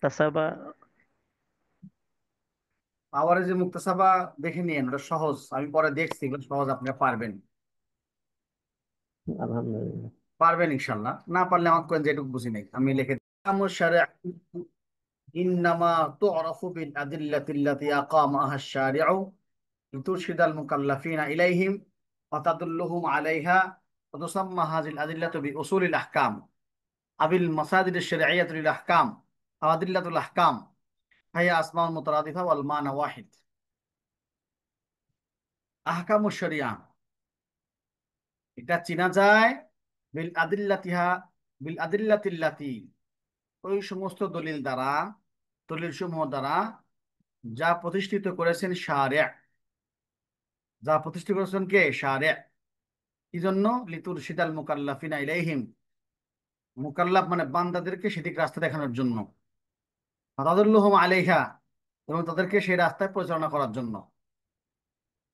তাছাড়া আবার যে মুক্তাসাবা দেখে নিয়েন, ওটা সহজ, আমি পরে দেখছি, এগুলো সহজ, আপনি পারবেন। আলহামদুলিল্লাহ। পারবেন ইনশাল্লাহ, না পারলে আমাকে কোন যেটুকু বুঝি নাই আমি লিখে দিই। ইন্নামা তু'রাফু বিল আদিল্লাতিল্লাতী আকামাহা আশ-শারি'উ লিতুরশিদাল মুকাল্লাফিনা ইলাইহিম ওয়া তাদুল্লুহুম আলাইহা ওয়া তুসাম্মা হাযিল আদিল্লাতু বিউসুলিল আহকাম আবিল মাসাদিরিশ শার'ইয়্যাতি লিল আহকাম আও আদিল্লাতুল আহকাম ফাহিয়া আসমাউন মুতারাদিফা ওয়াল মানা ওয়াহিদ। আহকামুশ শরিয়া এটা চেনা যায় বিল আদিল্লাতিহা বিল আদিল্লাতিল্লাতী, ওই সমস্ত দলিল দ্বারা, দলিল সমূহ দ্বারা যা প্রতিষ্ঠিত করেছেন শারে', যা প্রতিষ্ঠিত করেছেন কে? শারে'। কি জন্য? লিতুরশিদাল মুকাল্লাফিনা ইলাইহিম, মুকাল্লাফ মানে বান্দাদেরকে সঠিক রাস্তা দেখানোর জন্য, ফাতাদুল্লুহুম আলাইহা, এবং তাদেরকে সেই রাস্তায় পরিচালনা করার জন্য।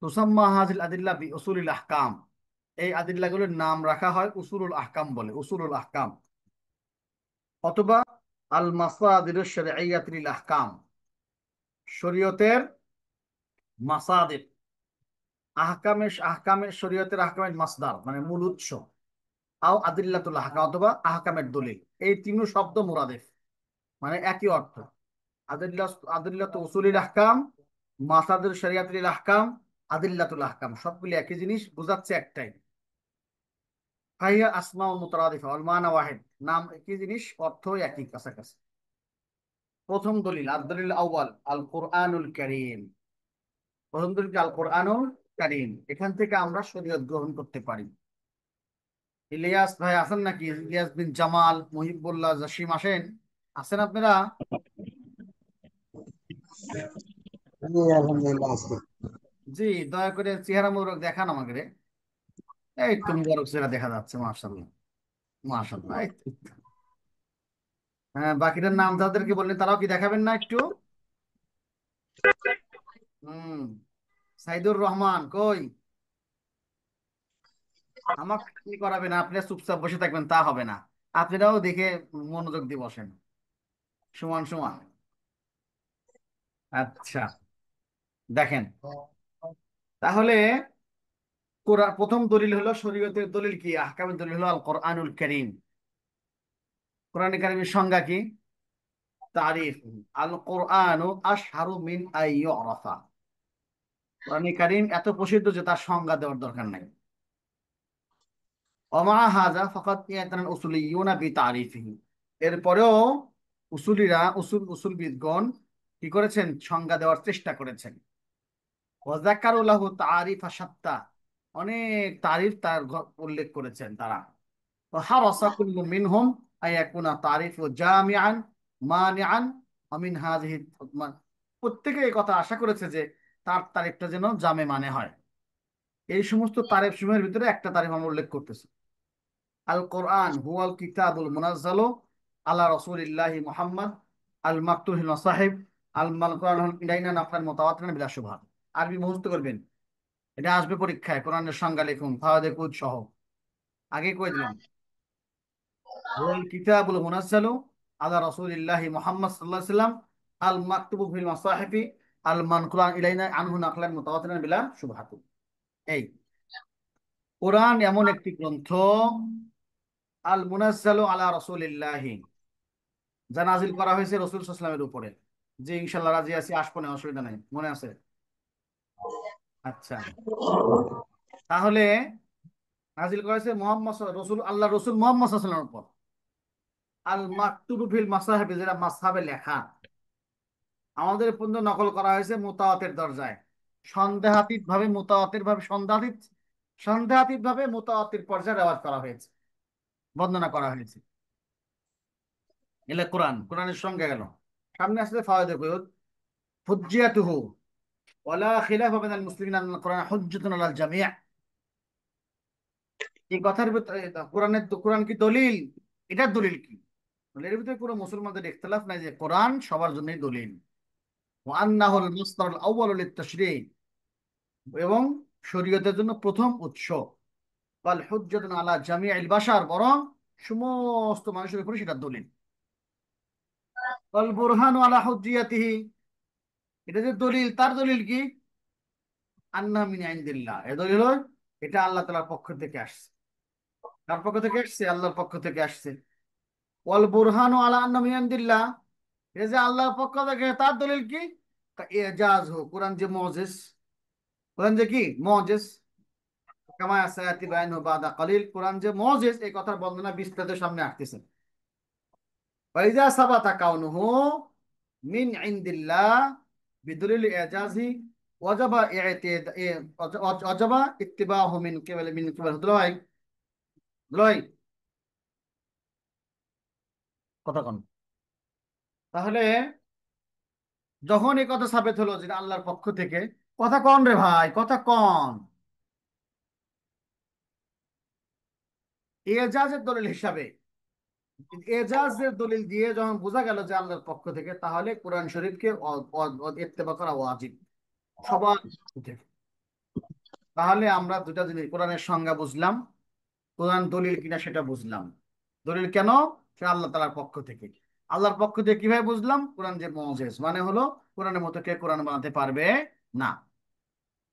তুসাম্মা হাযিল আদিল্লা বিউসুলিল আহকাম, এই আদিল্লাগুলোর নাম রাখা হয় উসুলুল আহকাম বলে, উসুলুল আহকাম। অথবা আল মাসাদিরুশ শার'ইয়্যাতি লিল আহকাম, শরীয়তের মাসাদির, আহকামের আহকামের শরীয়তের আহকামের মাসদার মানে মূল উৎস। আও আদিল্লাতুল আহকাম, অথবা আহকামের দলিল, এই তিনু শব্দ মুরাদেফ, মানে একই অর্থ। আদিল্লা, আদিল্লাতু উসুলিল আহকাম, মাসাদির শরিয়াতুল আহকাম, আদিল্লাতুল আহকাম, সবগুলি একই জিনিস, বোঝাচ্ছে একটাই। ফাহিয়া আসমা ও মুতারাদিফা ওয়াল মানা ওয়াহিদ, নাম একই জিনিস, অর্থ একই, কাছাকাছি। প্রথম দলিল, আদ-দলিল আউয়াল আল কোরআনুল কারীম। প্রথম দলিল আল কোরআনুল কারীম, এখান থেকে আমরা শরীয়ত গ্রহণ করতে পারি। ইলিয়াস ভাই আছেন নাকি? ইলিয়াস বিন জামাল, মুহিবুল্লাহ, জসিম আসেন? আছেন আপনারা? জি আলহামদুলিল্লাহ আছি। জি, দয়া করে চেহারা মোবারক দেখান আমাকে রে। এই তো মোবারক চেহারা দেখা যাচ্ছে, মাশাআল্লাহ, মাশাআল্লাহ, এই তো। হ্যাঁ, বাকিদের নাম যাদেরকে বললেন তারাও কি দেখাবেন না একটু? হুম। সাইদুর রহমান কই? আমাকে কি করাবেন, আপনি চুপচাপ বসে থাকবেন তা হবে না, আপনারাও দেখে মনোযোগ দিয়ে বসেন, সমান সমান। আচ্ছা, দেখেন তাহলে, প্রথম দলিল হলো শরীয়তের দলিল কি, আহকামের দলিল হলো আল কোরআনুল কারীম। কোরআন কারীমের সংজ্ঞা কি? তারিফ, আল কোরআনু আশহারু মিন আই ইউরাফা। কোরআন কারীম এত প্রসিদ্ধ যে তার সংজ্ঞা দেওয়ার দরকার নাই। ওমা হাযা ফাকাত ইয়াতানাল উসুলিয়ুনা বিতারিফিহি। এরপরেও উসুলবিদগণ কি করেছেন? সংজ্ঞা দেওয়ার চেষ্টা করেছেন। ওয়া যাকারু লাহু তারিফা শাত্তা, অনেক তারিফ তার উল্লেখ করেছেন তারা। وحرص كل منهم أن يكون تعريفه جامعا مانعا ومن هذه প্রত্যেকে এই কথা আশা করেছে যে তার তারিফটা যেন জামে মানে হয়। এই সমস্ত তারিফ সমূহের ভিতরে একটা তারিফ আমরা উল্লেখ করতেছি। আল কোরআন হুয়াল কিতাবুল মুনাজ্জালু আলা রাসূলিল্লাহি মুহাম্মদ আল মাকতুহিল মাসাহিব আল মাল কোরআন ইলাইনা নাফরান মুতাওয়াতিরান বিলা শুবহা। আরবি মুখস্থ করবেন, এটা আসবে পরীক্ষায়। কোরআনের সংজ্ঞা লিখুন, ফাওয়াদে কুদ সহ। আগে কই দিলাম, হুয়াল কিতাবুল মুনাজ্জালু আলা রাসূলিল্লাহি মুহাম্মদ সাল্লাল্লাহু আলাইহি ওয়াসাল্লাম আল মাকতুবু ফিল মাসাহিফি আল মানকুলান ইলাইনা আনহু নাকলান মুতাওয়াতিরান বিলা শুবহাতু। এই কোরআন এমন একটি গ্রন্থ, আল মুনাজ্জালু আলা রাসূলিল্লাহি, যা নাজিল করা হয়েছে রাসূল সাল্লাল্লাহু আলাইহি ওয়াসাল্লামের উপরে। যে ইনশাআল্লাহ রাজি আছি, আসবো না, অসুবিধা নাই, মনে আছে? আচ্ছা, তাহলে নাজিল করা হয়েছে মুহাম্মদ রাসূল, আল্লাহ রাসূল মুহাম্মদ সাল্লাল্লাহু আলাইহি ওয়াসাল্লামের উপর। আল মাকতুবু ফিল মাসাহিফি, যেটা মাসহাবে লেখা, আমাদের পর্যন্ত নকল করা হয়েছে মুতাওয়াতের দরজায়, সন্দেহাতীত ভাবে, মুতাওয়াতের ভাবে, সন্দেহাতীত ভাবে মুতাওয়াতির পর্যায়ে রেওয়াজ করা হয়েছে, বর্ণনা করা হয়েছে। এলে কোরআন, কোরআনের সঙ্গে গেল। সামনে আসলে ফাওয়াইদুল কুয়ুত, হুজ্জিয়াতুহু ওয়ালা খিলাফা বাইনাল মুসলিমিন আল কোরআন হুজ্জাতুন আলাল জামি'। এই কথার ভিতরে কোরআন কি দলিল? এটার দলিল কি? এর ভিতরে পুরো মুসলমানদের ইখতিলাফ নাই যে কোরআন সবার জন্যই দলিল। ওয়া আন্নাহুল মুসদারুল আউয়ালু লিত-তাশরী', এবং শরীয়তের জন্য প্রথম উৎস। বাল হুজ্জাতুন আলা জামিইল বাশার, বরং সমস্ত মানুষের উপরে সেটা দলিল। ওয়াল বুরহানু আলা হুজ্জিয়াতিহি, এটা যে দলিল, তার দলিল কি? আন্না মিন ইনদিল্লাহ, এ দলিল হলো এটা আল্লাহ তাআলার পক্ষ থেকে আসছে। কার পক্ষ থেকে আসছে? আল্লাহর পক্ষ থেকে আসছে। ওয়াল বুরহানু আলা আন্না মিন ইনদিল্লাহ, এটা যে আল্লাহর পক্ষ থেকে, তার দলিল কি? ইজাজ হো, কোরআন যে মুজিজ, কোরআন যে কি মুজিজ, কামা সায়াতি বায়ানু বাদা কালিল, কোরআন যে মুজিজ, এই কথার বর্ণনা বিস্তারিত সামনে আসতেছে। ওয়াইজা সাবাতা কাউনুহু মিন ইনদিল্লাহ বিদলিল ইজাজি ওয়াজাবা ওয়াজাবা ইত্তিবাহু মিন কিবাল দুলাই দুলাই, কথা কোন। তাহলে যখন এই কথা সাবিত হলো যে আল্লাহর পক্ষ থেকে, কথা কন রে ভাই, কথা কন, এজাজের দলিল হিসাবে, এজাজের দলিল দিয়ে যখন বোঝা গেল যে আল্লাহর পক্ষ থেকে, তাহলে কোরআন শরীফকে ইত্তেবা করা ওয়াজিব সবার থেকে। তাহলে আমরা দুটা জিনিস, কোরআনের সংজ্ঞা বুঝলাম, কোরআন দলিল কিনা সেটা বুঝলাম। দলিল কেন? সে আল্লাহ তাআলার পক্ষ থেকে। আল্লাহর পক্ষ থেকে কিভাবে বুঝলাম? কোরআন যে মুজিজ, মানে হলো কোরআনের মতো কে কোরআন বানাতে পারবে না,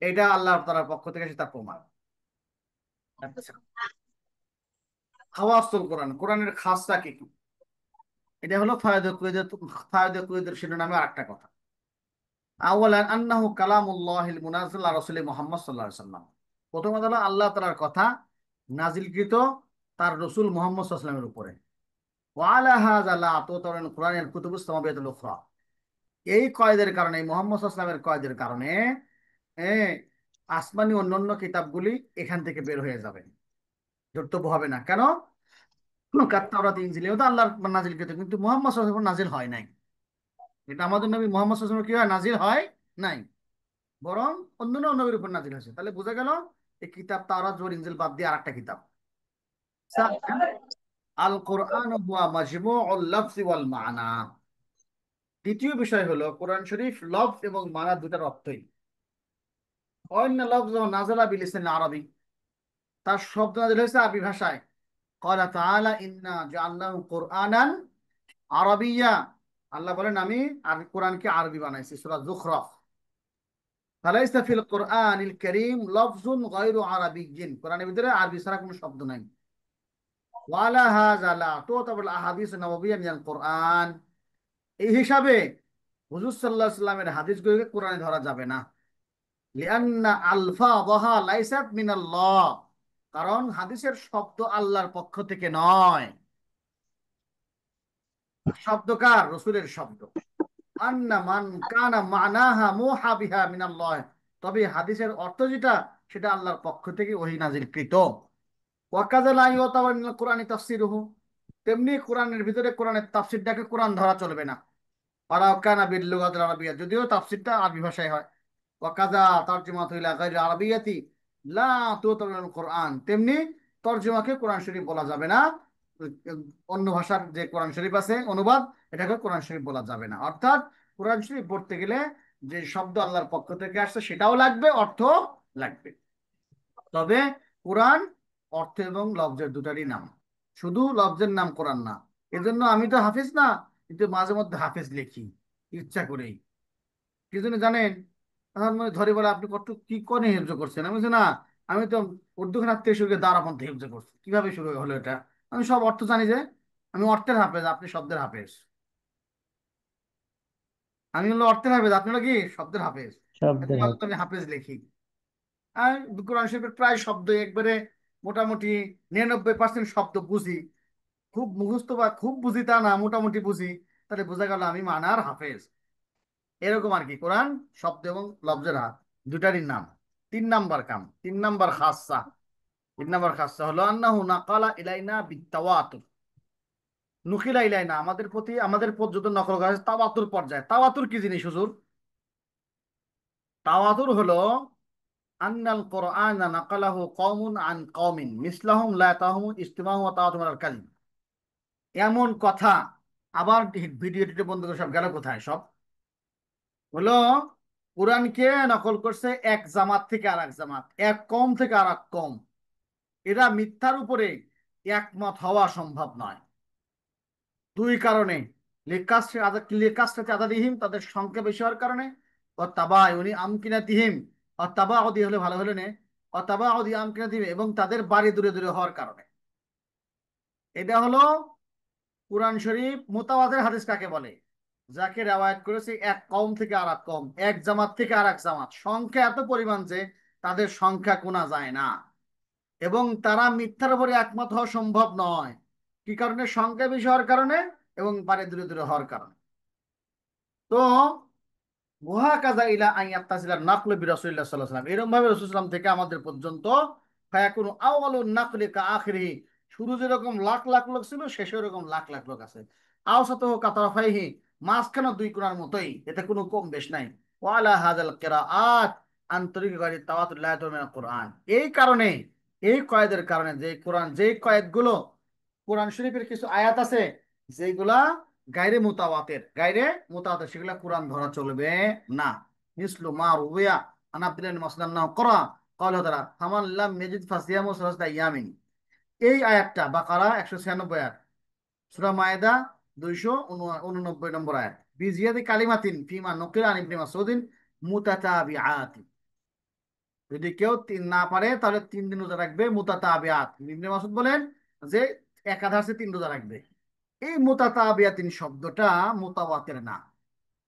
এটা আল্লাহ তাআলার পক্ষ থেকে, সে তার প্রমাণ। আচ্ছা, খাওয়াসুল কোরআন, কোরআনের খাসটা কি? এটা হলো ফায়দা কুইদের শিরোনামে আরেকটা কথা। আওয়ালান আন্নাহু কালামুল্লাহিল মুনাজ্জাল আলা রাসূলি মুহাম্মদ সাল্লাল্লাহু আলাইহি ওয়াসাল্লাম। প্রথমত হলো আল্লাহ তাআলার কথা নাজিলকৃত তার রাসূল মুহাম্মদ সাল্লাল্লাহু আলাইহি ওয়াসাল্লামের উপরে। ওয়া আলা হাযা লা তুতারান কুরআনিল কুতুবুস সামাবিয়াতুল উখরা। এই কয়েদের কারণে, মুহাম্মদ সাল্লাল্লাহু আলাইহি ওয়াসাল্লামের কয়েদের কারণে এ আসমানি অন্যান্য কিতাবগুলি এখান থেকে বের হয়ে যাবে, ধর্তব্য হবে না। কেন? তাওরাত ইনজিলেও তো আল্লাহর নাজিলকৃত, কিন্তু মুহাম্মদ সাল্লাল্লাহু আলাইহি ওয়াসাল্লাম নাজিল হয় নাই। এটা আমাদের নবী মুহাম্মদ সাল্লাল্লাহু আলাইহি ওয়াসাল্লাম কি হয়, নাজিল হয় নাই, বরং অন্যান্য নবীর উপর নাজিল হয়েছে। তাহলে বোঝা গেল এই কিতাব তাওরাত জবর ইনজিল বাদ দিয়ে আরেকটা কিতাব। আল কোরআন হুয়া মাজমুউল লফজ ওয়াল মানা। দ্বিতীয় বিষয় হলো কোরআন শরীফ লফজ এবং মানা দুটার অর্থই। অন্য লফজ নাযালা বিলিসান আরবি, তার শব্দ নাযিল হয়েছে আরবি ভাষায়। ক্বালা তাআলা ইন্না জাআলনাহু কুরআনান আরাবিয়্যা। আল্লাহ বলেন আমি কোরআনকে আরবি বানাইছি, সূরা যুখরাফ। ফালাইসা ফিল কোরআনিল কারীম লফজুন গায়রু আরাবিয়্যিন, কোরআনের ভিতরে আরবি ছাড়া কোনো শব্দ নাই। ওয়ালা হাযা লা তুতাবাল আহাদিস নববিয়্যা মিনাল কোরআন। এই হিসাবে হুজুর সাল্লাল্লাহু আলাইহি ওয়াসাল্লামের হাদিসগুলোকে কোরআনে ধরা যাবে না। লিআন্না আলফাযাহা লাইসাত মিনাল্লাহ, কারণ হাদিসের শব্দ আল্লাহর পক্ষ থেকে নয়। শব্দ কার? রাসূলের শব্দ। আন্না মান কানা মানাহা মুহা বিহা মিনাল্লাহ, তবে হাদিসের অর্থ যেটা, সেটা আল্লাহর পক্ষ থেকে ওহী নাযিলকৃত। ওয়াকাযা লা ইউতাবার মিনাল কোরআনি তাফসীরুহু, তেমনি কোরআনের ভিতরে কোরআনের তাফসীরটাকে কোরআন ধরা চলবে না। ওয়ালাউ কানা বিল লুগাতিল আরাবিয়্যা, যদিও তাফসীরটা আরবি ভাষায় হয়। ওয়াকাযা তারজুমাতু ইলা গায়রি আরাবিয়্যাতি লা তুতাবিল কোরআন, তেমনি তরজমাকে কোরআন শরীফ বলা যাবে না। অন্য ভাষার যে কোরআন শরীফ আছে অনুবাদ, এটাকে কোরআন শরীফ বলা যাবে না। অর্থাৎ কোরআন শরীফ পড়তে গেলে যে শব্দ আল্লাহর পক্ষ থেকে আসছে সেটাও লাগবে, অর্থ লাগবে। তবে কোরআন অর্থ এবং লফজের দুটারই নাম, শুধু লফজের নাম কোরআন না। এজন্য আমি তো হাফিজ না, কিন্তু মাঝে মধ্যে হাফিজ লিখি ইচ্ছা করেই। কি জন্য জানেন? এখন মানে ধরে বলে আপনি কত কি করে হেফজ করছেন, আমি বলছি, না আমি তো উর্দু খানার থেকে শুরু করে দাঁড়া পর্যন্ত হেফজ করছি। কিভাবে শুরু হলো এটা? আমি সব অর্থ জানি যে, আমি অর্থের হাফেজ, আপনি শব্দের হাফেজ। আমি হলো অর্থের হাফেজ, আপনি হলো কি শব্দের হাফেজ। এত শব্দের ভালো হাত। তো আমি হাফেজ লিখি। আর কোরআন শরীফের প্রায় শব্দ একবারে মোটামুটি 99% শব্দ বুঝি। খুব মুখস্থ বা খুব বুঝি তা না, মোটামুটি বুঝি। তাহলে বোঝা গেল আমি মানার হাফেজ। এরকম আর কি। কোরআন শব্দ এবং লফজের হাত দুটারই নাম। 3 নাম্বার খাসসা। 3 নাম্বার খাসসা হলো আন্নাহু নাকালা ইলাইনা বিত্তাওয়াতুর। নুকিলা ইলাইনা, আমাদের প্রতি, আমাদের পর্যন্ত নকল করা হয়েছে তাওয়াতুর পর্যায়ে। তাওয়াতুর কি জিনিস হুজুর? তাওয়াতুর হলো আন্নাল কোরআনা নাকালাহু কওমুন আন কওমিন মিসলাহুম লা তাহমু ইজতিমাউ ওয়া তাওয়াতুম আলাল কাযিব। এমন কথা, আবার ভিডিওটি বন্ধ করে সব গেল কোথায় সব? হলো কোরআনকে নকল করছে এক জামাত থেকে আর এক জামাত, এক কম থেকে আর এক কম। এরা মিথ্যার উপরে একমত হওয়া সম্ভব নয়। দুই কারণে। লিকাসরাতি আদাদিহিম, তাদের সংখ্যা বেশি হওয়ার কারণে। ও তাবায়ুনি আমকিনাতিহিম, ও তাবাউদি হলে ভালো হলে নে, ও তাবাউদি আমকিনাতিহিম, এবং তাদের বাড়ি দূরে দূরে হওয়ার কারণে। এটা হলো কুরআন শরীফ। মুতাওয়াতির হাদিস কাকে বলে? যাকে রেওয়ায়াত করেছে এক কওম থেকে আর এক কওম, এক জামাত থেকে আর এক জামাত, সংখ্যা এত পরিমাণ যে তাদের সংখ্যা গোনা যায় না, এবং তারা মিথ্যার উপরে একমত হওয়া সম্ভব নয়। কি কারণে? সংখ্যা বেশি হওয়ার কারণে এবং বাড়ি দূরে দূরে হওয়ার কারণে। তো ওয়াহাকাযা ইলা আন ইয়াত্তাসিলা নাকলু বিরাসূলিল্লাহ সাল্লাল্লাহু আলাইহি ওয়াসাল্লাম, এরকম ভাবে রাসূল সাল্লাল্লাহু আলাইহি ওয়াসাল্লাম থেকে আমাদের পর্যন্ত ফায়াকুনু আউয়ালুন নাকলি কা আখিরিহি, শুরু যেরকম লাখ লাখ লোক ছিল, শেষে এরকম লাখ লাখ লোক আছে। আওসাতুহু কাতারাফাইহি, মাঝখানে দুই কোণার মতোই, এতে কোনো কম বেশ নাই। ওয়া আলা হাযাল কিরাআত আন তরিকি গায়রি তাওয়াতুর লা ইয়াদুরু মিনাল কোরআন। এই কারণে, এই কয়েদের কারণে, যে কোরআন, যে কয়েদগুলো কোরআন শরীফের কিছু আয়াত আছে যেগুলা গায়রে মুতাওয়াতির, সেগুলা কোরআন ধরা চলবে না। মিসলু মা রুবিয়া আন আব্দুল্লাহ ইবনে মাসউদ আন্নাহু ক্বারা ক্বালা তাআলা ফামান লাম ইয়াজিদ ফাসিয়ামু সালাসাতা আইয়ামিন। এই আয়াতটা বাকারা 196 আয়াত, সূরা মায়েদা 289 নম্বর আয়াত। বিজিয়াদি কালিমাতিন ফিমা নুকিলা আন ইবনে মাসউদিন মুতাতাবিআতিন। যদি কেউ না পারে তাহলে 3 দিন রোজা রাখবে মুতাতাবিআত। ইবনে মাসউদ বলেন যে একাধারে 3 রোজা রাখবে। এই মুতাতাবিয়াতিন শব্দটা মুতাওয়াতির না,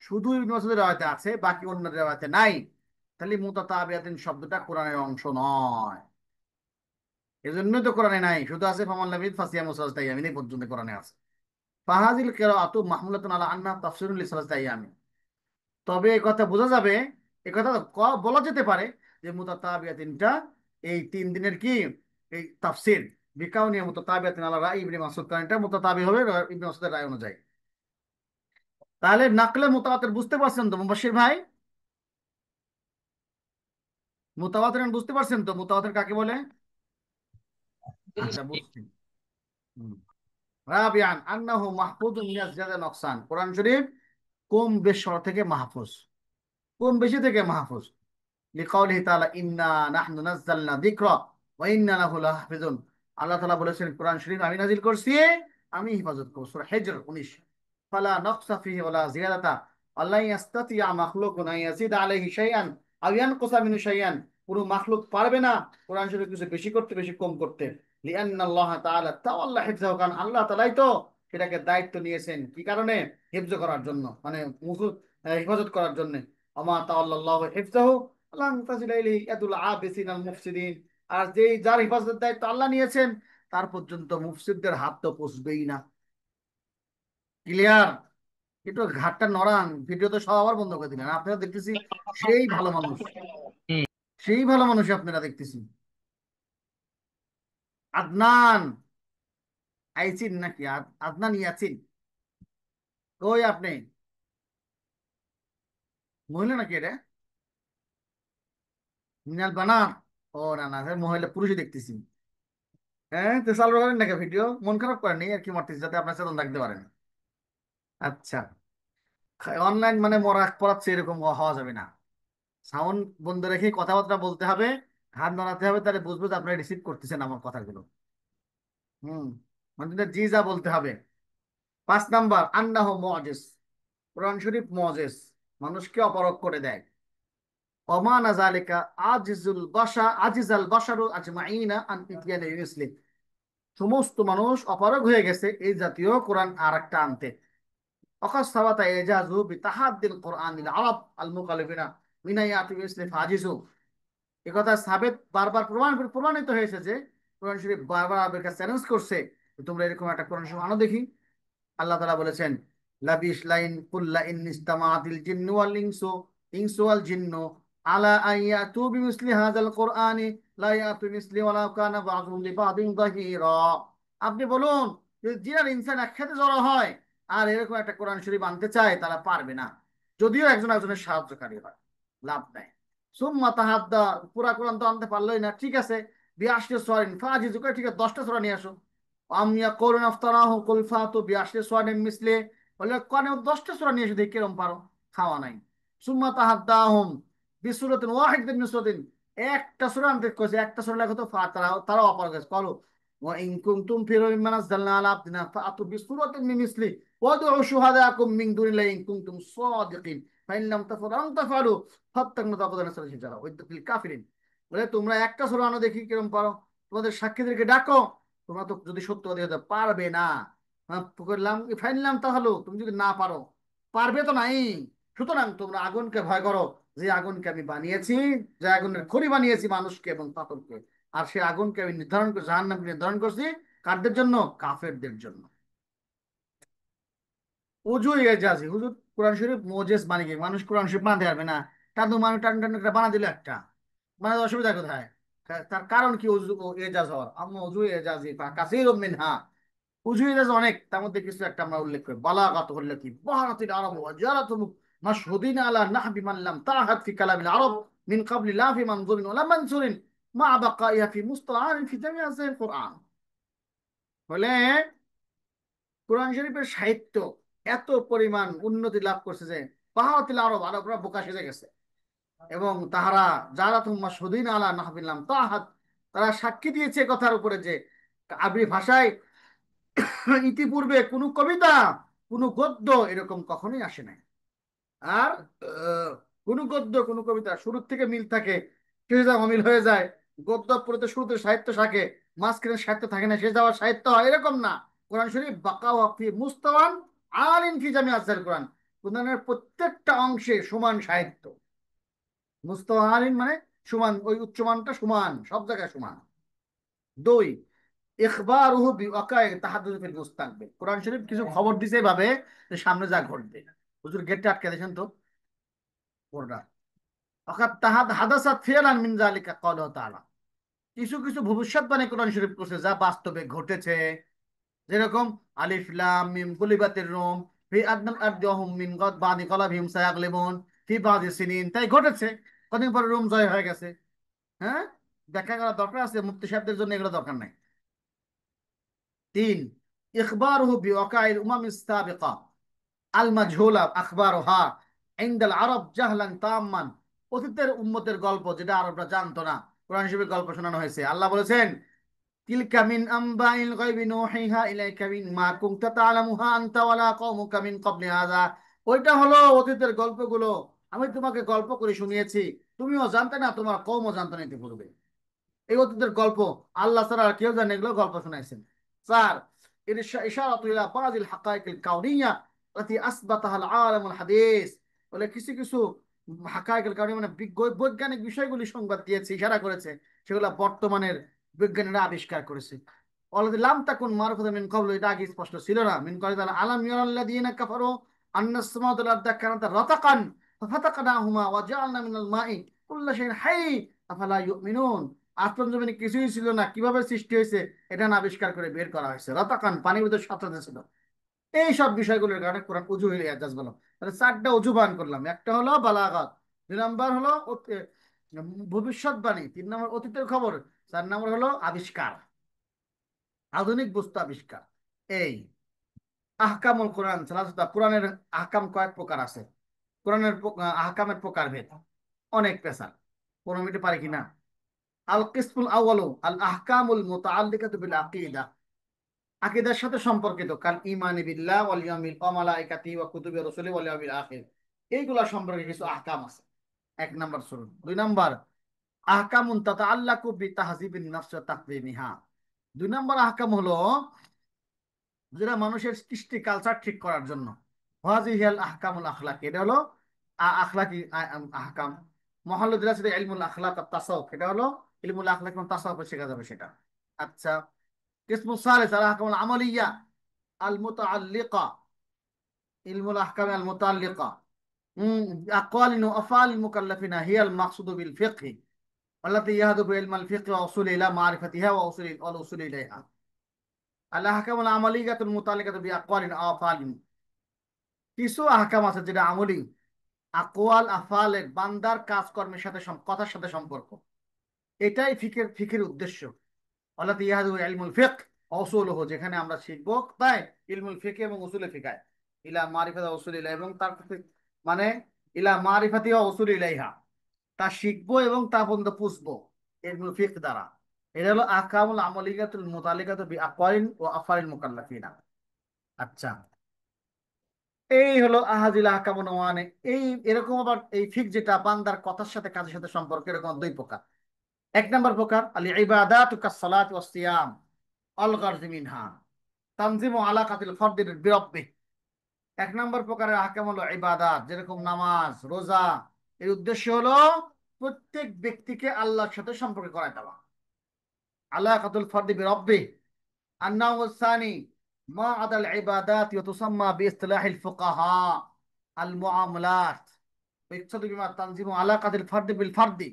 শুধু ইবনে মাসউদের রাওয়ায়াতে আছে, বাকি অন্য রাওয়ায়াতে নাই। তাহলে মুতাতাবিয়াতিন শব্দটা কোরআনের অংশ নয়, এজন্যই তো কোরআনে নাই, শুধু আছে ফামান লামিদ ফাসিয়াম সালাসাতা আইয়ামিন, এই পর্যন্ত কোরআনে আছে। ফাহাজিল কিরাআতু মাহমুলাতুন আলা আন্না তাফসিরুল লিসালাসাতি আইয়ামিন। তবে এই কথা বোঝা যাবে, এই কথা বলা যেতে পারে যে মুতাতাবিয়াতিনটা এই 3 দিনের কি এই তাফসির, বিকাউনি মুতাতাবিয়াতিন আলা রাই ইবনে মাসউদ, কারণ এটা মুতাতাবি হবে ইবনে মাসউদের রায় অনুযায়ী। তাহলে নাকলে মুতাওয়াতির বুঝতে পারছেন তো মুবাশশির ভাই? মুতাওয়াতির বুঝতে পারছেন তো মুতাওয়াতির কাকে বলে? আচ্ছা, বুঝছি। হুম। রাবিআন আন্নাহু মাহফুজুন মিনাজ জিয়াদা নকসান, কোরআন শরীফ কম বেশ থেকে মাহফুজ, কম বেশি থেকে মাহফুজ। লিকাউলিহি তাআলা ইন্না নাহনু নাযালনা যিকরা ওয়া ইন্না লাহু লাহাফিজুন। আল্লাহ তাআলা বলেছেন কোরআন শরীফ আমি নাজিল করছি, আমি হিফাজত করব। সূরা হিজর 19। ফালা নকসা ফিহি ওয়ালা জিয়াদাতা আল্লা ইয়াস্তাতিয়া মাখলুকুন আন ইয়াজিদ আলাইহি শাইআন আও ইয়ানকুসা মিনহু শাইআন। পুরো মাখলুক পারবে না কোরআন শরীফ কিছু বেশি করতে বেশি কম করতে। লিআন্না আল্লাহ তাআলা তাওয়াল্লা হিফযাহু, কারণ আল্লাহ তাআলাই তো সেটাকে দায়িত্ব নিয়েছেন, কি কারণে? হিফজ করার জন্য, মানে হিফাজত করার জন্য। আমা তাআল্লাহু হিফযাহু লান তাজিলা ইলাইহি ইয়াদুল আবিসিন আল মুফসিদিন। আর যেই যার হিফাজতের দায়িত্ব আল্লাহ নিয়েছেন, তার পর্যন্ত মুফসিদদের হাত তো পৌঁছবেই না। ক্লিয়ার? একটু ঘাটটা নড়ান, ভিডিও তো সব আবার বন্ধ করে দিলেন। আপনারা দেখতেছি সেই ভালো মানুষ, সেই ভালো মানুষ আপনারা দেখতেছি। আদনান আইচিন নাকি আদনান ইয়াচিন, কই আপনি? মহিলা নাকি এটা? মিনাল বানার? ও না না, মহিলা পুরুষই দেখতেছি। হ্যাঁ, তো চালু করেন নাকি ভিডিও? মন খারাপ করেন আর কি, মারতেছি যাতে আপনার চেতন রাখতে পারেন। আচ্ছা, অনলাইন মানে মরা পড়াচ্ছে এরকম হওয়া যাবে না। সাউন্ড বন্ধ রেখে কথাবার্তা বলতে হবে, হাত নাড়াতে হবে, তাহলে বুঝবো যে আপনারা রিসিভ করতেছেন আমার কথাগুলো। হুম, মানে জি যা বলতে হবে। 5 নাম্বার আন্নাহু মুজিজ, কোরআন শরীফ মুজিজ, মানুষকে অপারগ করে দেয়। ওমানা যালিকা আজিজাল বাশারু আজমাইনা আন ইতিয়ানি মিসলি, সমস্ত মানুষ অপারগ হয়ে গেছে এই জাতীয় কোরআন আর একটা আনতে। অকাস সাবাতা এজাজু বিতাহাদ্দিল কোরআনিল আরব আল মুকাল্লিফিনা মিনা ইয়াতি মিসলি ফাজিজু। এই কথা সাবেত বারবার প্রমাণিত হয়েছে যে কোরআন শরীফ বারবার আরবের কাছে চ্যালেঞ্জ করছে, তোমরা এরকম একটা কোরআন শরীফ আনো দেখি। আল্লাহ তাআলা বলেছেন লাবিশ লাইন কুল্লা ইন্নিস্তামাতিল জিন্নু ওয়াল ইনসু ওয়াল জিন্নু আলা আইয়াতু বিমিসলি হাযাল কোরআনি লা ইয়াতু মিসলি ওয়ালাউ কানা বাযুহুম লিবাযিন যাহিরা। আপনি বলুন যে জিন আর ইনসান একসাথে জড়ো হয় আর এরকম একটা কোরআন শরীফ আনতে চায়, তারা পারবে না, যদিও একজন একজনের সাহায্যকারী হয়, লাভ নাই। সুম্মা তাহাদ্দা, পুরা কোরআন তো আনতে পারলোই না, ঠিক আছে বিআশরি সওয়ারিন ফাজিজু, ঠিক আছে 10টা সূরা নিয়ে আসো। আমিয়া করুন আফতারাহু কুল ফাতু বিআশরি সওয়ারিন মিসলি, বলে কোরআনে 10টা সূরা নিয়ে এসে দেখি কিরকম পারো, খাওয়া নাই। সুম্মা তাহাদ্দাহুম বিসূরাতিন ওয়াহিদাতিন মিন সূরাতিন, একটা সূরা আনতে কইছে, একটা সূরা লেখো তো তারা অপারগ হয়েছে। করো ওয়া ইন কুনতুম ফি রাইবিন মিম্মা নাযালনা আলা আবদিনা ফাতু বিসূরাতিন মিন মিসলি ওয়াদউ শুহাদাকুম মিন দুনিল্লাহি ইন কুনতুম সাদিকিন ফাইন লাম তাফআলু আন তাফআলু ফাত্তাকুন তাকুদানা সালাহিজারা ওয়াইদুল কাফিরিন। বলে তোমরা একটা সূরা আনো দেখি কিরকম পারো, তোমাদের সাক্ষীদেরকে ডাকো, তোমরা তো যদি সত্যবাদী হতে পারবে না। করলাম ফাইনলাম, তাহলে তুমি যদি না পারো, পারবে তো নাই, সুতরাং তোমরা আগুনকে ভয় করো, যে আগুনকে আমি বানিয়েছি, যে আগুনের খড়ি বানিয়েছি মানুষকে এবং পাথরকে। আর সেই আগুনকে আমি নির্ধারণ করে জাহান্নামকে নির্ধারণ করছি কারদের জন্য? কাফেরদের জন্য। উজু এজাজি, হুজুর কোরআন শরীফ মোজেস মানে কি? মানুষ কোরআন শরীফ বানাতে পারবে না, তার তো মানুষ টান টান করে বানা দিল একটা, মানে অসুবিধা কোথায়? তার কারণ কি উজু এজাজ হওয়ার? আম্মা উজু এজাজি কাসীর মিনহা, উজু এজাজ অনেক, তার মধ্যে কিছু একটা আমরা উল্লেখ করি। বালাগাত হল্লাতি বাহারাতিল আরব ওয়া জারাতু মাশহুদিন আলা নাহবি মান লাম তাহাদ ফি কালামিল আরব মিন ক্বাবলি লা ফি মানজুরিন ওয়া লা মানসুরিন মা বাকাইয়া ফি মুস্তাআরিন ফি জামিআ কোরআন। বলে কোরআন শরীফের সাহিত্য এত পরিমাণ উন্নতি লাভ করছে যে বাহারাতিল আরব, আরবরা বোকা সেজে গেছে। এবং তাহারা যারা তোমার সদিন আলা নাহবিল্লাম তাহাত, তারা সাক্ষী দিয়েছে কথার উপরে যে আরবি ভাষায় ইতিপূর্বে কোনো কবিতা, কোনো গদ্য এরকম কখনোই আসে নাই। আর কোনো গদ্য কোনো কবিতা শুরুর থেকে মিল থাকে, শেষ যাওয়া অমিল হয়ে যায়। গদ্য পড়তে শুরুতে সাহিত্য থাকে, মাঝখানে সাহিত্য থাকে না, শেষ যাওয়ার সাহিত্য হয়, এরকম না। কোরআন শরীফ বাকা ওয়া ফি মুস্তাওয়ান আলিন ফি জামি আজহার কোরআন, কোরআনের প্রত্যেকটা অংশে সমান সাহিত্য। মুস্তাওয়া আলিন মানে সমান, ওই উচ্চমানটা সমান, সব জায়গায় সমান। দুই, ইখবারুহু বিওয়াকায়ে তাহাদ্দুস ফিল মুস্তাকবিল, কোরআন শরীফ কিছু খবর দিছে এভাবে যে সামনে যা ঘটবে। হুজুর গেটটা আটকে দিয়েছেন তো ওটা। অর্থাৎ তাহাদ হাদাসাত ফিআলান মিন যালিকা ক্বাউলুহু তাআলা, কিছু কিছু ভবিষ্যৎবাণী কোরআন শরীফ করছে যা বাস্তবে ঘটেছে। যেরকম আলিফ লাম মিম গুলিবাতির রুম ফি আদনাল আরদি ওয়া হুম মিন বাদি গলাবিহিম সায়াগলিবুন ফি বাদি সিনিন, তাই ঘটেছে। কদিন পরে রোম জয় হয়ে গেছে। হ্যাঁ, ব্যাখ্যা করা দরকার আছে, মুফতি সাহেবদের জন্য এগুলো দরকার নাই। তিন, ইখবারুহু বিওয়াকাইল উমামিস সাবিকা আল মাজহুলা আখবারুহা ইনদাল আরব জাহলান তাম্মান, অতীতের উম্মতের গল্প যেটা আরবরা জানতো না, কোরআন শরীফের গল্প শোনানো হয়েছে। আল্লাহ বলেছেন তিলকা মিন আম্বাইল গায়বি নূহিহা ইলাইকা মিম্মা কুনতা তা'লামুহা আনতা ওয়ালা কওমুকা মিন ক্বাবলি হাযা, ওইটা হলো অতীতের গল্পগুলো, আমি তোমাকে গল্প করে শুনিয়েছি, তুমিও জানতে না, তোমার কওমও জানতে না পূর্বে। এই অতীতের গল্প আল্লাহ ছাড়া আর কেউ জানে, এগুলো গল্প শোনাইছেন। স্যার, এর ইশারাতু ইলা বাযিল হাকাইকিল কাউনিয়া আল্লাতী আসবাতাহাল আলামুল হাদিস, বলে কিছু কিছু হাকাইকিল কাউনিয়া মানে বৈজ্ঞানিক বিষয়গুলি সংবাদ দিয়েছে, ইশারা করেছে, সেগুলো বর্তমানের বিজ্ঞানীরা আবিষ্কার করেছে। অলরেডি লাম তাকুন মারুফাতান মিন ক্বাবলু, এটা আগে স্পষ্ট ছিল না। মিন ক্বাবলি তাআলা আলাম ইয়ারাল্লাযীনা কাফারু আন্নাস সামাওয়াতি ওয়াল আরদা কানাতা রাতাকান ফাফাতাকনাহুমা ওয়া জাআলনা মিনাল মাই কুল্লা শাইইন হাই আফালা ইউমিনুন, আসমান জমিনে কিছুই ছিল না, কিভাবে সৃষ্টি হয়েছে এটা না আবিষ্কার করে বের করা হয়েছে। রাতাকান, পানির ভিতরে সাঁতরাতে ছিল। এই সব বিষয়গুলোর কারণে কোরআন উজু হইলে এজাজ বলো। তাহলে চারটা উজু বান করলাম, একটা হলো বালাগাত, দুই নাম্বার হলো ভবিষ্যৎবাণী, তিন নম্বর অতীতের খবর, চার নম্বর হলো আবিষ্কার, আধুনিক বস্তু আবিষ্কার। এই আহকামুল কোরআন সালাসা, কোরআনের আহকাম কয়েক প্রকার আছে। কোরআনের আহকামের প্রকারভেদ অনেক পেশাল, 15 মিনিটে পারি কিনা। আল কিসমুল আউয়ালু আল আহকামুল মুতাআল্লিকাতু বিল আকিদা, আকীদার সাথে সম্পর্কিত, কাল ঈমানি বিল্লাহ ওয়াল ইয়াউমিল ওয়া মালাইকাতিহি ওয়া কুতুবিহি ওয়া রুসুলিহি ওয়াল ইয়াউমিল আখির, এইগুলা সম্পর্কে কিছু আহকাম আছে। এক নাম্বার শুনুন। দুই নাম্বার আহকামুন তাতাআল্লাকু বিতাহযিবিন নাফস ওয়া তাকওয়িমিহা, দুই নাম্বার আহকাম হলো যেটা মানুষের কৃষ্টি কালচার ঠিক করার জন্য। হাযিহিল আহকামুল আখলাকি, এটা হলো আখলাকি আহকাম। মহল্লা দিলা সেটা ইলমুল আখলাক ওয়াত তাসাউফ, এটা হলো ইলমুল আখলাক এবং তাসাউফ শেখা যাবে সেটা। আচ্ছা, কিসমু সালিস আল আহকামুল আমালিয়া আল মুতাআল্লিকা, ইলমুল আহকাম আল মুতাআল্লিকা আকওয়ালিন ওয়া আফআলিল মুকাল্লাফিনা হিয়াল মাকসুদু বিল ফিকহি আল্লাতী ইয়াহদু ইলমাল ফিকহি ওয়া উসুলি ইলা মারিফাতিহা ওয়া উসুলি ইলাইহা। আল আহকামুল আমালিয়াতুল মুতাআল্লিকাতু বি আকওয়ালিন ওয়া আফআলিন, কিছু আহকাম আছে যেটা আমলি, আকওয়াল আফআলের বান্দার কাজকর্মের সাথে কথার সাথে সম্পর্ক, এটাই ফিকের উদ্দেশ্য। আল্লাতী ইয়াহদু ইলমুল ফিকহ ওয়া উসুলুহু, যেখানে আমরা শিখবো তাই ইলমুল ফিকহ এবং উসুলে ফিকহ ইলা মারিফাত ওয়া উসুল ইলাইহা, এবং তার মানে ইলা মারিফাতি ওয়া উসুল ইলাইহা, তা শিখবো এবং তা পর্যন্ত পুষবো ইলমুল ফিকহ দ্বারা। এটা হলো আহকামুল আমালিয়াতুল মুতাআল্লিকাতু বি আকওয়ালিন ওয়া আফআলিল মুকাল্লাফিনা। আচ্ছা, এই হলো আহাজিল আহকামুন ওয়ানে। এই এরকম আবার এই ফিক যেটা বান্দার কথার সাথে কাজের সাথে সম্পর্ক, এরকম দুই প্রকার। এক নাম্বার প্রকার আল ইবাদাতু কাস সালাত ওয়াস সিয়াম আল গারজি মিনহা তানজিমু আলাকাতিল ফারদি বিরাব্বিহ, এক নম্বর প্রকারের আহকাম হলো ইবাদাত, যেরকম নামাজ রোজা, এর উদ্দেশ্য হলো প্রত্যেক ব্যক্তিকে আল্লাহর সাথে সম্পর্ক করায় দেওয়া। আলাকাতুল ফারদি বিরাব্বিহ। আন-নাউ আস-সানি মা আদাল ইবাদাত তুসাম্মা বিইসতিলাহিল ফুকাহা আল মুআমালাত ইকতাদু বিমা তানজিমু আলাকাতিল ফারদি বিল ফারদি,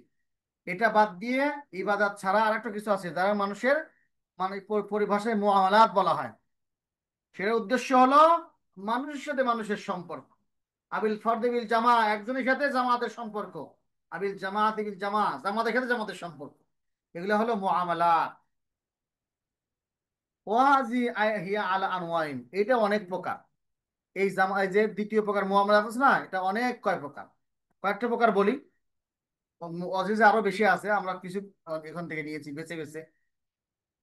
এটা বাদ দিয়ে ইবাদত ছাড়া আরেকটা কিছু আছে যারা মানুষের মানে পরিভাষায় মুআমালাত বলা হয়, সেটার উদ্দেশ্য হলো মানুষের সাথে মানুষের সম্পর্ক। আবিল ফরদে বিল জামা, একজনের সাথে জামাতের সম্পর্ক। আবিল জামাত বিল জামা, জামাতের সাথে জামাতের সম্পর্ক, এগুলো হলো মুআমালাত। ওয়াজি হিয়া আলা আনওয়াইন, এটা অনেক প্রকার। এই জামা, এই যে দ্বিতীয় প্রকার মুআমালাত আছে না, এটা অনেক কয় প্রকার, কয়েকটা প্রকার বলি। অজিজে আরো বেশি আছে, আমরা কিছু এখান থেকে নিয়েছি বেছে বেছে।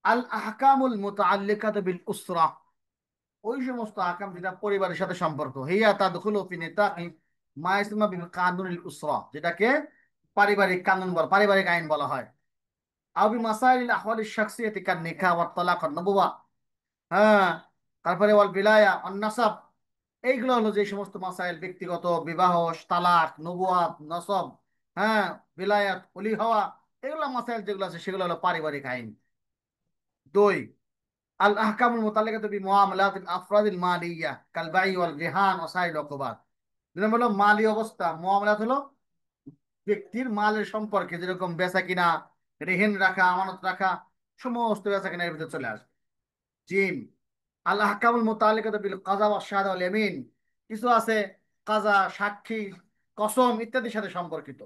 আল আহকামুল মুতাআল্লিকাতু বিল উসরা, ওই সমস্ত আহকাম যেটা পরিবারের সাথে সম্পর্ক। হিয়া তাদখুলু ফি নিতাকি মা ইসমা বিল কানুনিল উসরা, যেটাকে পারিবারিক কানুন বলা, পারিবারিক আইন বলা হয়। আও বি মাসাইলিল আহওয়ালিশ শাখসিয়াতি কান নিকাহ ওয়াত তালাক ওয়ান নুবুওয়া, হ্যাঁ, তারপরে ওয়াল বিলায়া ওয়ান নাসাব, এইগুলো হলো যে সমস্ত মাসাইল, ব্যক্তিগত বিবাহ, তালাক, নবুয়াত, নসব, হ্যাঁ, বিলায়াত, ওলি হওয়া, এগুলো মাসাইল যেগুলো আছে সেগুলো হলো পারিবারিক আইন। দুই, আল আহকামুল মুতাল্লিকাতু বি মুআমালাতিল আফরাদিল মালিয়া কাল বাই ওয়াল রিহান ওয়া সাইল উকুবাত। দুই নম্বর হলো মালি অবস্থা, মুআমালাত হলো ব্যক্তির মালের সম্পর্কে, যেরকম বেচা কিনা, রেহেন রাখা, আমানত রাখা, সমস্ত বেচা কিনার ভিতরে চলে আসবে। জিম, আল আহকামুল মুতাআল্লিকাতু বিল কাযা ওয়াশ শাহাদা ওয়াল ইয়ামিন, কিছু আছে কাজা, সাক্ষী, কসম ইত্যাদির সাথে সম্পর্কিত।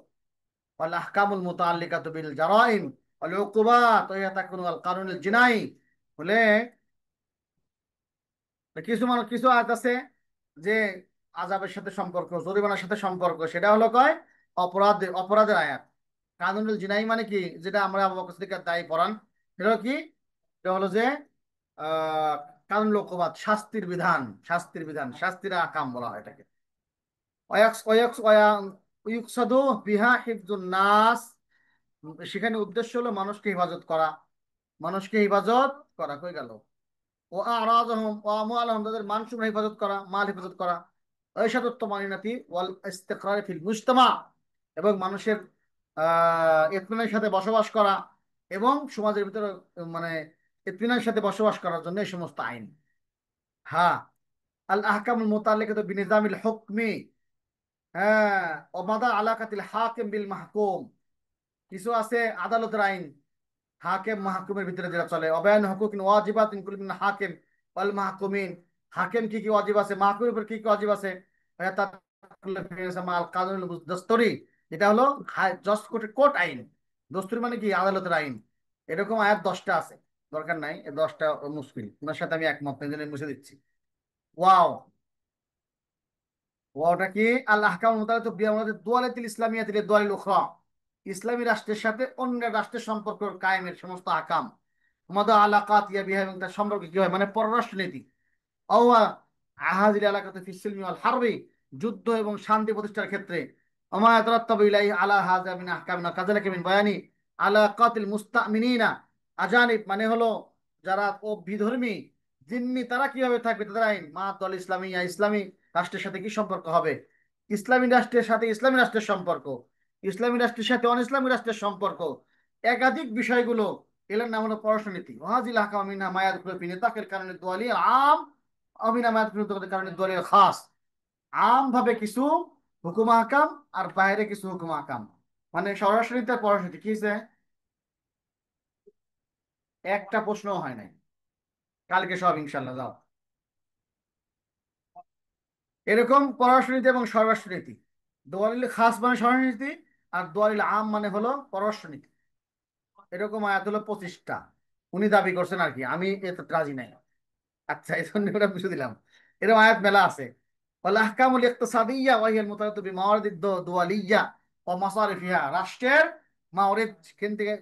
ওয়াল আহকামুল মুতাআল্লিকাতু বিল জারাইম ওয়াল উকুবাত ওয়া হিয়া তাকুনু আল কানুনুল জিনাই, বলে কিছু মানুষ, কিছু আয়াত আছে যে আযাবের সাথে সম্পর্ক, জরিমানার সাথে সম্পর্ক, সেটা হলো কয় অপরাধের আয়াত। কানুনুল জিনাই মানে কি, যেটা আমরা আবু বকর সিদ্দিকের দায়ী পড়ান, সেটা হলো কি, এটা হলো যে আহ কানুনুল উকুবাত, শাস্তির বিধান, শাস্তির আকাম বলা হয় এটাকে। ইউকসাদু বিহা হিফজুন নাস, সেখানে উদ্দেশ্য হলো মানুষকে হেফাজত করা, মানুষকে হেফাজত করা, কই গেল, ও আরাজহম ও আমওয়ালহম, তাদের মান সম্মান হেফাজত করা, মাল হেফাজত করা, ঐশাদুত তামানিনাতি ওয়াল ইস্তিকরার ফিল মুজতামা, এবং মানুষের ইতমিনানের সাথে বসবাস করা, এবং সমাজের ভিতরে মানে ইতমিনানের সাথে বসবাস করার জন্য এই সমস্ত আইন। হ্যাঁ, আল আহকামুল মুতাআল্লিকাতু বিনিজামিল হুকমি, হ্যাঁ, ওমাদা আলাকাতিল হাকিম বিল মাহকুম, কিছু আছে আদালতের আইন, হাকিম মাহকুমের ভিতরে যেটা চলে। অবয়ান হুকুকিন ওয়াজিবাতিন কুল মিন হাকিম ওয়াল মাহকুমিন, হাকিম কি কি ওয়াজিব আছে, মাহকুমের উপর কি কি ওয়াজিব আছে। মাল কানুনুল দস্তরি, এটা হলো জজ কোর্ট আইন, দস্তুরি মানে কি, আদালতের আইন। এরকম আয়াত 10টা আছে, দরকার নাই এই 10টা মুশকিল, ওনার সাথে আমি একমত, এই জন্য মুছে দিচ্ছি। ওয়াও, ওটা কি, আল আহকাম মুতাআল্লিকাতু বিআমরাতিদ দুওয়ালাতিল ইসলামিয়াতিল দুওয়ালিল উখরা, ইসলামী রাষ্ট্রের সাথে অন্য রাষ্ট্রের সম্পর্ক কায়েমের সমস্ত আকাম। মাদা আলাকাত ইয়া বিহা, এবং তার সম্পর্ক কি হয়, মানে পররাষ্ট্রনীতি। আওয়া আহাজিল এলাকাতে ফিস সিলমি ওয়াল হারবি, যুদ্ধ এবং শান্তি প্রতিষ্ঠার ক্ষেত্রে। ওমা ইয়াতারাত্তাবু ইলাইহি আলা হাযা মিন আহকামিনা কাযালিকা মিন বায়ানি আলাকাতিল মুস্তামিনিনা আজানিব, মানে হলো যারা বিধর্মী জিম্মি, তারা কিভাবে থাকবে, তাদের আইন। মা দল ইসলামিয়া, ইসলামী রাষ্ট্রের সাথে কি সম্পর্ক হবে, ইসলামী রাষ্ট্রের সাথে ইসলামী রাষ্ট্রের সম্পর্ক, ইসলামী রাষ্ট্রের সাথে অন ইসলামী রাষ্ট্রের সম্পর্ক, একাধিক বিষয়গুলো, এর নাম হলো পররাষ্ট্রনীতি। ওয়াজিল আহকাম মিনহা মা ইয়াদখুলু ফি নিতাকিল কানুনিদ দুওয়ালি আম অমিনা মায়াত কারণে দলের খাস, আম ভাবে কিছু হুকুম আহকাম, আর বাইরে কিছু হুকুম আহকাম, মানে সরাসরি তার পররাষ্ট্রনীতি কি হয়েছে, একটা প্রশ্নও হয় নাই, কালকে সব ইনশাল্লাহ যাও। এরকম পররাষ্ট্রনীতি এবং স্বরাষ্ট্রনীতি, দোয়ালিল খাস মানে স্বরাষ্ট্রনীতি, আর দোয়ালিল আম মানে হলো পররাষ্ট্রনীতি। এরকম আয়াত হলো 25টা, উনি দাবি করছেন আর কি, আমি এতে রাজি নাই। আচ্ছা, এই জন্য ওটা বুঝে দিলাম, এরকম আয়াত মেলা আছে। ওয়াল আহকামুল ইকতিসাদিয়্যা ওয়া হিয়াল মুতাআল্লিকাতু বিমাওয়ারিদ দুওয়ালিয়্যা ওয়া মাসারিফিহা, রাষ্ট্রের মাওরিদ, সেখান থেকে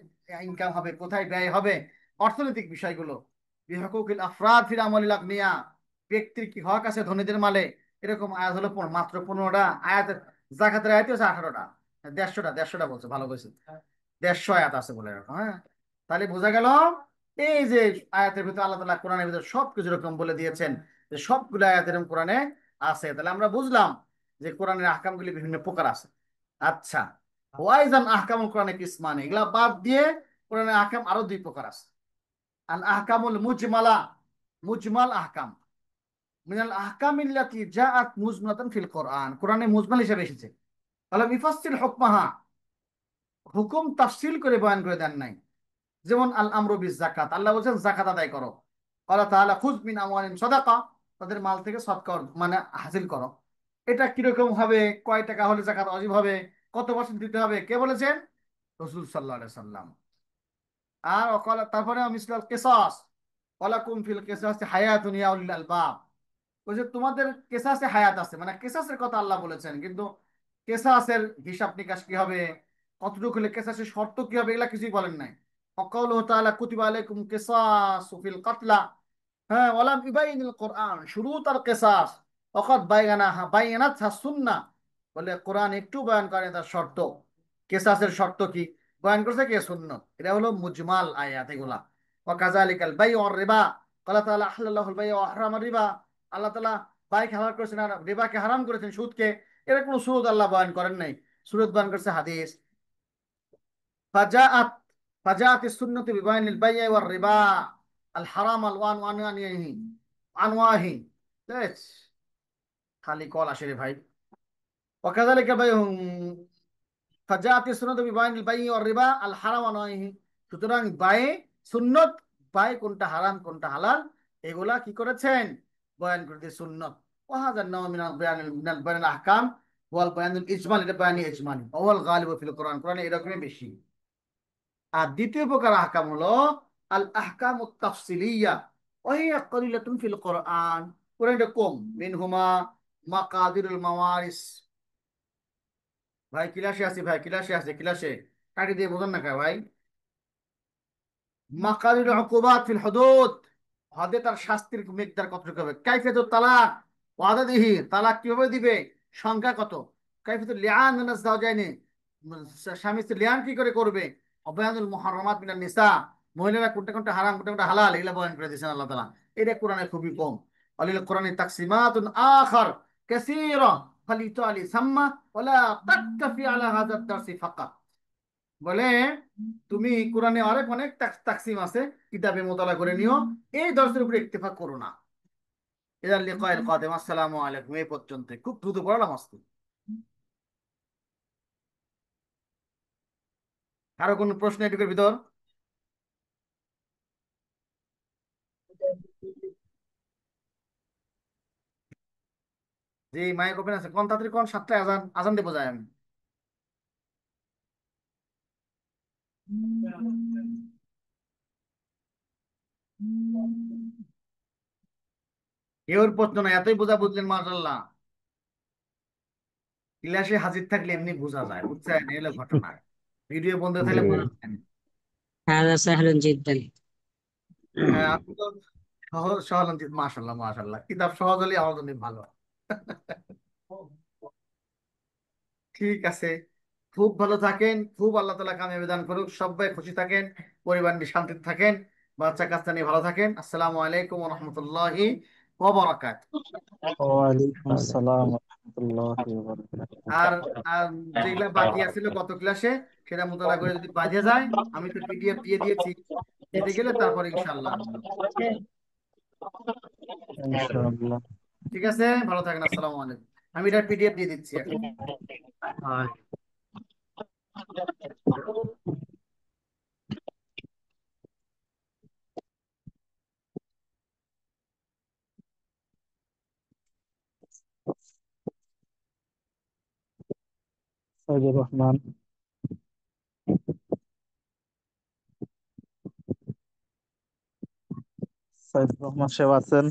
ইনকাম হবে, কোথায় ব্যয় হবে, অর্থনৈতিক বিষয়গুলো। বিহুকুকিল আফরাদ ফিল আমওয়ালিল আগনিয়া, ব্যক্তির কি হক আছে ধনীদের মালে। এরকম আয়াত হলো মাত্র 15টা আয়াত। যাকাতের আয়াত হচ্ছে 18টা, 150টা বলছে, ভালো বলছে, 150 আয়াত আছে বলে এরকম। হ্যাঁ, তাহলে বোঝা গেল এই যে আয়াতের ভিতরে আল্লাহ তাআলা কোরআনের ভিতরে সবকিছু এরকম বলে দিয়েছেন, যে সবগুলো আয়াত এরকম কোরআনে আছে। তাহলে আমরা বুঝলাম যে কোরআনের আহকামগুলি বিভিন্ন প্রকার আছে। আচ্ছা, ওয়াইজান আহকামুল কোরআনে কিসমানি, এগুলা বাদ দিয়ে কোরআনের আহকাম আরো 2 প্রকার আছে। আল আহকামুল মুজমালা, মুজমাল আহকাম, মিনাল আহকামিল্লাতি জাআত মুজমালাতান ফিল কোরআন, কোরআনে মুজমাল হিসেবে এসেছে। তাহলে মিফাসসিল হুকমাহা, হুকুম তাফসিল করে বয়ান করে দেন নাই। যেমন আল আমরু বিজ যাকাত, আল্লাহ বলছেন যাকাত আদায় করো। আল্লাহ তাআলা খুয মিন আমওয়ালিহিম সাদাকা, তাদের মাল থেকে সদকা মানে হাসিল করো। এটা কিরকম হবে, কয় টাকা হলে যাকাত ওয়াজিব হবে, কত পার্সেন্ট দিতে হবে, কে বলেছেন, রাসূল সাল্লাল্লাহু আলাইহি সাল্লাম। আর তারপরে মিসলাল কিসাস, ওয়ালাকুম ফিল কিসাসি হায়াতুন ইয়া উলিল আলবাব, বলছে তোমাদের কেসাসে হায়াত আছে, মানে কেসাসের কথা আল্লাহ বলেছেন, কিন্তু কেসাসের হিসাব নিকাশ কি হবে, কতটুকু হলে কেসাসের শর্ত কি হবে, এগুলা কিছুই বলেন নাই। ওয়াকাউলুহু তাআলা কুতিবা আলাইকুম কিসাসু ফিল কাতলা, হ্যাঁ, ওয়ালাম ইবাইনিল কোরআন শুরুত আল কিসাস ওয়াকাদ বাইয়ানাতহা সুন্নাহ, বলে কোরআন একটু বয়ান করে তার শর্ত, কেসাসের শর্ত কি বয়ান করছে কে, সুন্নাহ। এটা হলো মুজমাল আয়াত এগুলা। ওয়া কাযালিকাল বাইউ ওয়ার রিবা আল্লাহ তাআলা আহলাল্লাহুল বাই'a ওয়া হারামার রিবা, আল্লাহ তাআলা বাইক হালাল করেছেন আর রিবাকে হারাম করেছেন, সুদকে। এর কোনো সুদ আল্লাহ বয়ান করেন নাই, সুরত বয়ান করেছে হাদিস। ফাজাআত ফাজাআত সুন্নাতু বিবাইনিল বাই'i ওয়ার রিবা আল হারাম আল ওয়ান ওয়ানিহি আনওয়াহি। বেশ, খালি কল আসে রে ভাই। ওয়াকাযালিকা বাইহুম ফাজাআতি সুন্নাতু বিবাইনিল বাই'i ওয়ার রিবা আল হারাম ওয়া নাহি। সুতরাং বায়ে সুন্নত, বায়ে কোনটা হারাম কোনটা হালাল, এগুলা কি করেছেন? বয়ান করে দিয়ে সুন্নত। ওয়াহাদান নাও মিনাল বায়ানিল মিনাল বায়ানিল আহকাম ওয়াল বায়ানুল ইজমাল, এটা বায়ানি ইজমালি ওয়াল গালিবু ফিল কোরআন, কোরআনে এরকমই বেশি। আর দ্বিতীয় প্রকার আহকাম হলো আল আহকামুত তাফসিলিয়া ওয়াহিয়া কলিলাতুন ফিল কোরআন, কোরআনে এটা কম। মিনহুমা মাকাদিরুল মাওয়ারিস। ভাই ক্লাসে আছি, ভাই ক্লাসে আছে, ক্লাসে কাটি দিয়ে বোঝান না কা ভাই। মাকারির উকুবাত ফিল হুদুদ, হদে তার শাস্তির মিকদার কতটুকু হবে। কাইফিয়াতুত তালাক ওয়াদাদিহি, তালাক কিভাবে দিবে, সংখ্যা কত। কাইফিয়াতুল লিআন মিনাজ যাওজাইনি, স্বামী স্ত্রী লিআন কি করে করবে। অবয়ানুল মুহাররামাত মিনান নিসা, মহিলারা কোনটা কোনটা হারাম কোনটা কোনটা হালাল, এগুলা বয়ান করে দিয়েছেন আল্লাহ তাআলা। এটা কোরআনে খুবই কম। আলিল কোরআনি তাকসিমাতুন আখার কাসীরা ফালিতালি সাম্মা ওয়ালা তাকফি আলা হাযা দারসি ফাকাত। বলে তুমি কোরআনে অনেক অনেক তাকসিম আছে, কিতাবে মোতালা করে নিও, এই দর্শের উপরে ইত্তেফাক করো না। ইলাল লিকাইল কাদিম, আসসালামু আলাইকুম, এই পর্যন্ত। খুব দ্রুত পড়ালাম আজকে। কারো কোনো প্রশ্ন এটুকুর ভিতর? যে মাইক ওপেন আছে, কোন তাড়াতাড়ি কোন, 7টায় আজান, আজান দেবো যাই আমি। এর প্রশ্ন না, এতই বোঝা বুঝলেন মাশাআল্লাহ। ক্লাসে হাজির থাকলে এমনি বোঝা যায়, বুঝছেন, এই হলো ঘটনা। ভিডিও বন্ধ জি। থাকলে বোঝা যায় না। هذا سهل جدا. হ্যাঁ, আপনি তো সহজ সহজ, মাশাআল্লাহ মাশাআল্লাহ, কিতাব সহজ হলে আমার জন্য ভালো। ঠিক আছে, খুব ভালো থাকেন, খুব আল্লাহ তাআলা কামিয়াবি দান করুক, সবাই খুশি থাকেন, পরিবার নিয়ে শান্তিতে থাকেন, বাচ্চা কাচ্চা নিয়ে ভালো থাকেন। আসসালামু আলাইকুম ওয়া রাহমাতুল্লাহি ওয়া বারাকাতুহু। ওয়ালাইকুম আসসালাম ওয়া রাহমাতুল্লাহি ওয়া আর বারাকাতুহু। আর যেগুলা বাকি আছিল গত ক্লাসে, সেটা মোতালা করে যদি বাজে যায়, আমি তো পিডিএফ দিয়ে দিয়েছি, দিতে গেলে তারপরে ইনশাআল্লাহ। ইনশাআল্লাহ। ঠিক আছে, ভালো থাকেন, আসসালামু আলাইকুম। আমি এটা পিডিএফ দিয়ে দিচ্ছি এখন। সাইদুর রহমান, সাইদুর রহমান সাহেব আছেন?